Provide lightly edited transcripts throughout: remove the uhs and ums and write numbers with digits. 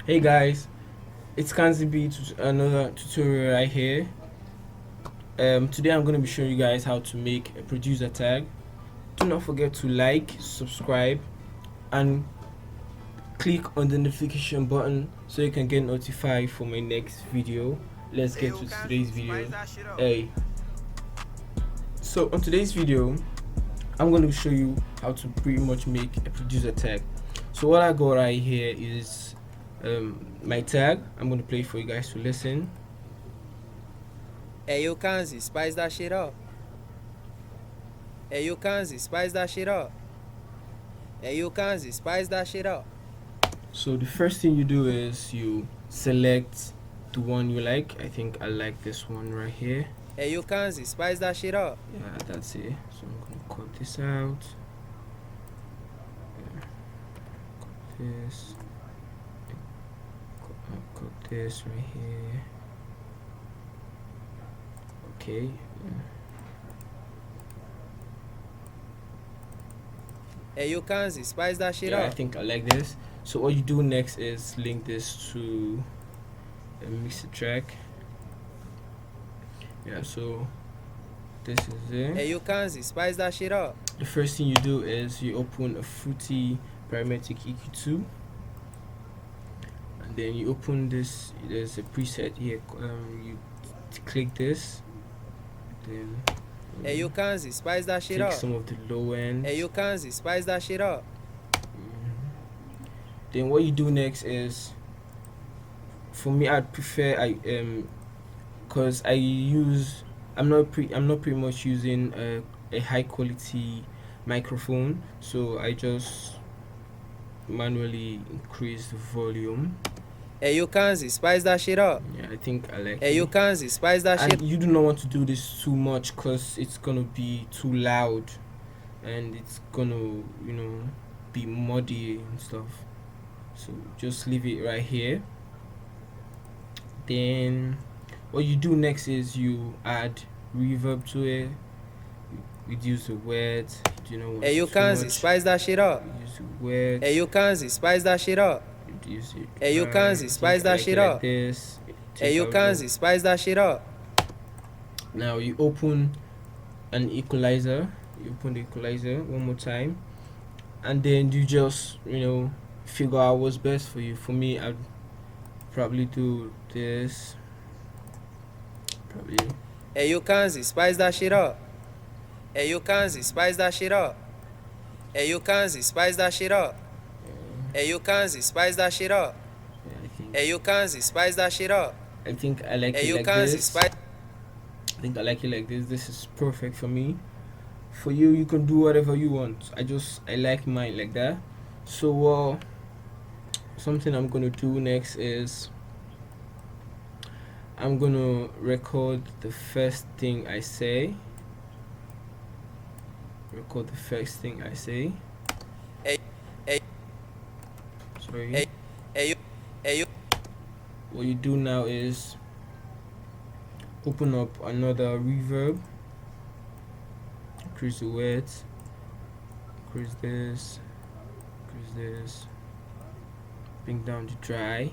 Hey guys, it's Kanzi B to another tutorial right here. Today I'm going to be showing you guys how to make a producer tag. Do not forget to like, subscribe, and click on the notification button so you can get notified for my next video. Let's get to today's video. Hey, so on today's video, I'm going to show you how to pretty much make a producer tag. So what I got right here is my tag. I'm going to play for you guys to listen. Hey yo Kanzi, spice that shit up. Hey yo Kanzi, spice that shit up. Hey yo Kanzi, spice that shit up. So the first thing you do is you select the one you like. I think I like this one right here. Hey yo Kanzi, spice that shit up. Yeah, that's it. So I'm gonna cut this out. Yeah. Cut this. Cut this right here. Okay. Yeah. Hey yo Kanzi, spice that shit Yeah, I up. think I like this. So what you do next is link this to a mixer track. Yeah, so this is it. Hey yo Kanzi, spice that shit up. The first thing you do is you open a Fruity Parametric EQ2, and then you open this. There's a preset here. You click this, then Hey yo Kanzi, spice that shit take up. some of the low end. Hey yo Kanzi, spice that shit up. Then what you do next is, for me, I'd prefer cause I'm not pretty much using a high quality microphone, so I just manually increase the volume. Hey yo Kanzi, spice that shit up. Yeah, I think I like Hey yo it. Kanzi, spice that shit. And you do not want to do this too much because it's gonna be too loud and it's gonna be muddy and stuff. So just leave it right here. Then what you do next is you add reverb to it. You reduce the words. You know, Hey yo Kanzi, spice that shit up. reduce the words. Hey yo Kanzi, spice that shit up. Reduce it. Hey yo Kanzi, spice that shit like up. this. Hey yo Kanzi, spice that shit up. Now you open an equalizer. You open the equalizer one more time, and then you just figure out what's best for you. For me, I'd probably do this. Probably. Hey yo Kanzi, spice that shit up. Hey yo Kanzi, spice that shit up. Hey yo Kanzi, spice that shit up. Hey yo Kanzi, spice that shit up. Yeah, Hey yo Kanzi, spice that shit up. I think I like Hey it yo like Kanzi, this. spice. I think I like it like this. This is perfect for me. For you, you can do whatever you want. I like mine like that. So something I'm gonna do next is I'm gonna record the first thing I say. Record the first thing I say. Hey, hey, Sorry. hey, hey yo, hey yo. What you do now is open up another reverb. Increase the words. Increase this. Increase this. Bring down the dry.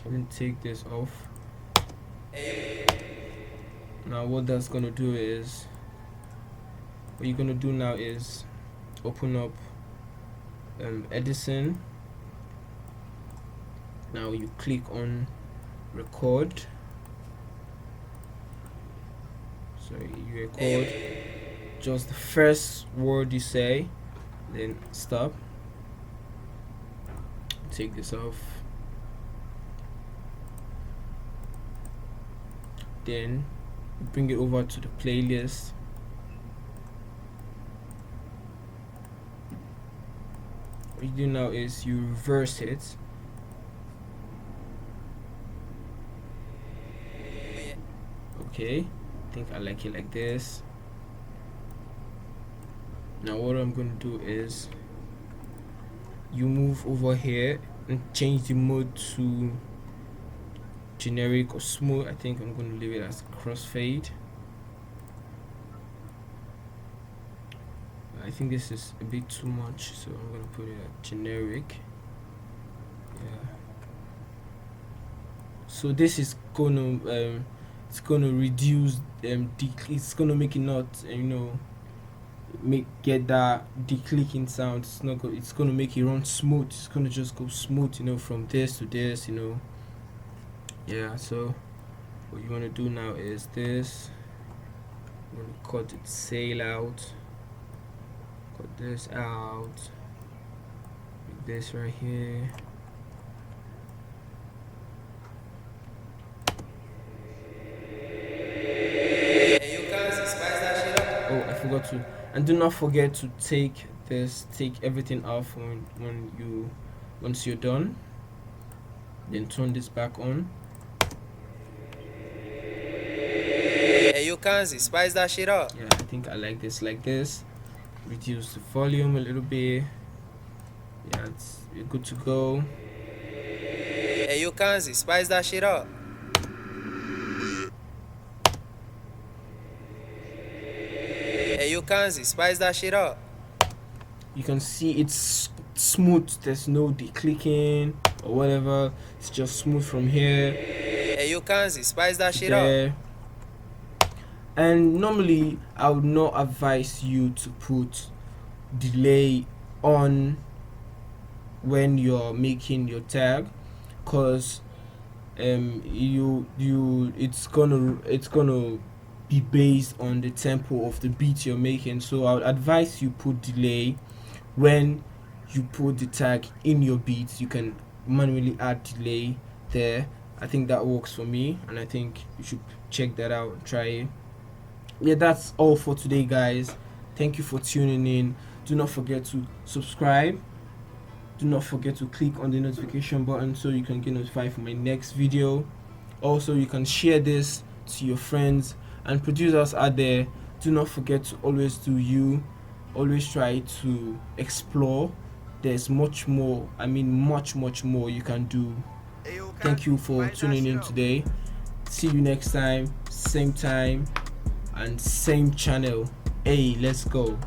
And then take this off. Now what that's gonna do is, what you're gonna do now is open up Edison. Now you click on record. Sorry, you record just the first word you say, then stop. Take this off. Then bring it over to the playlist. What you do now is you reverse it. Okay, I think I like it like this. Now what I'm going to do is you move over here and change the mode to generic or smooth. I think I'm going to leave it as crossfade. I think this is a bit too much, so I'm going to put it at generic. So this is gonna it's gonna reduce it's gonna make it not get that declicking sound. It's gonna make it run smooth. It's gonna just go smooth, from this to this, yeah. So what you want to do now is this. I'm gonna cut it sail out, cut this out, make this right here. Oh, I forgot to. And do not forget to take everything off once you're done. Then turn this back on. Hey, you Kanzi, spice that shit up. Yeah, I think I like this like this. Reduce the volume a little bit. Yeah, you're good to go. Hey, you Kanzi, spice that shit up. Hey, you Kanzi, spice that shit up. You can see it's smooth. There's no declicking or whatever. It's just smooth from here. Hey, you Kanzi, spice that shit up. And normally I would not advise you to put delay on when you're making your tag, because it's gonna be based on the tempo of the beat you're making. So I would advise you put delay when you put the tag in your beats. You can manually add delay there. I think that works for me, and I think you should check that out and try it. Yeah, that's all for today, guys. Thank you for tuning in. Do not forget to subscribe. Do not forget to click on the notification button so you can get notified for my next video. Also, you can share this to your friends and producers out there. Do not forget to always do you. Always try to explore. There's much more, much more you can do. Thank you for tuning in today. See you next time, same time and same channel. Hey, let's go.